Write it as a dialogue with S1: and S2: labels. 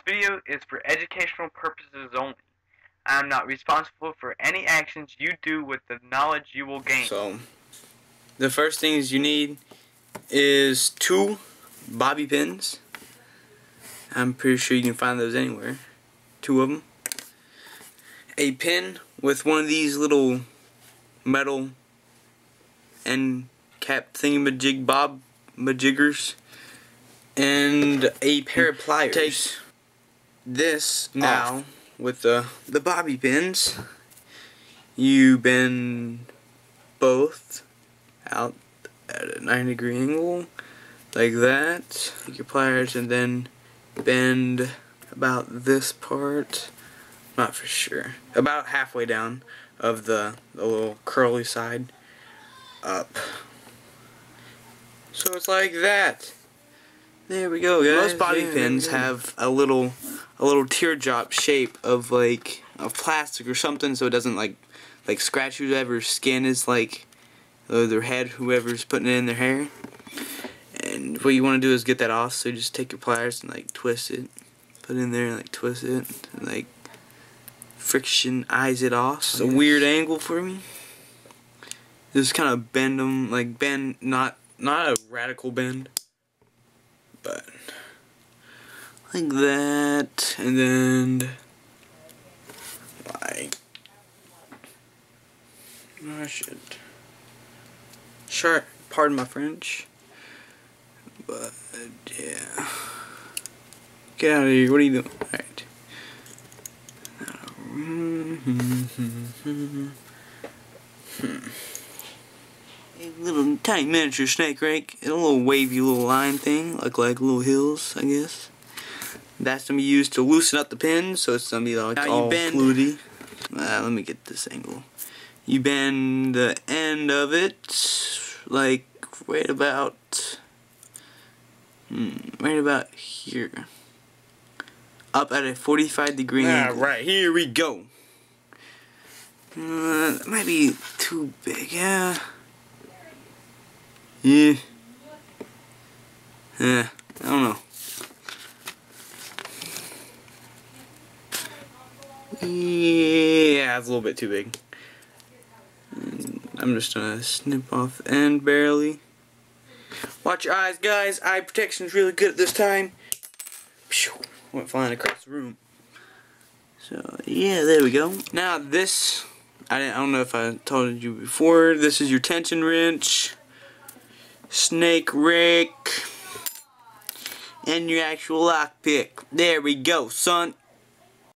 S1: video is for educational purposes only. I am not responsible for any actions you do with the knowledge you will gain.
S2: So, the first things you need is 2 bobby pins. I'm pretty sure you can find those anywhere. 2 of them. A pin with one of these little metal end cap thingamajig bob majiggers, and a pair of pliers. Take this now with the bobby pins. You bend both out at a 90-degree angle like that. Take your pliers and then bend about this part. Not for sure. About halfway down of the little curly side up. So it's like that. There we go, guys. Most bobby pins have a little teardrop shape of plastic or something, so it doesn't like scratch whoever's skin is like, or their head, whoever's putting it in their hair. And what you want to do is get that off. So you just take your pliers and like twist it, put it in there and like twist it, and like friction eyes it off. It's a weird angle for me. Just kind of bend them, like bend, not a radical bend, but like that, and then like I should sure, pardon my French, but yeah, get out of here. What are you doing? All right. A little tiny miniature snake rake, a little wavy little line thing, like little hills, I guess. That's gonna be used to loosen up the pin, so it's gonna be like all fluty. Let me get this angle. You bend the end of it, like right about here, up at a 45-degree angle. Right, here we go. That might be too big, yeah. Yeah, I don't know. Yeah, it's a little bit too big. I'm just gonna snip off the end barely. Watch your eyes, guys. Eye protection is really good at this time. Went flying across the room. So yeah, there we go. Now this, I don't know if I told you before. This is your tension wrench, snake rake, and your actual lockpick. There we go, son.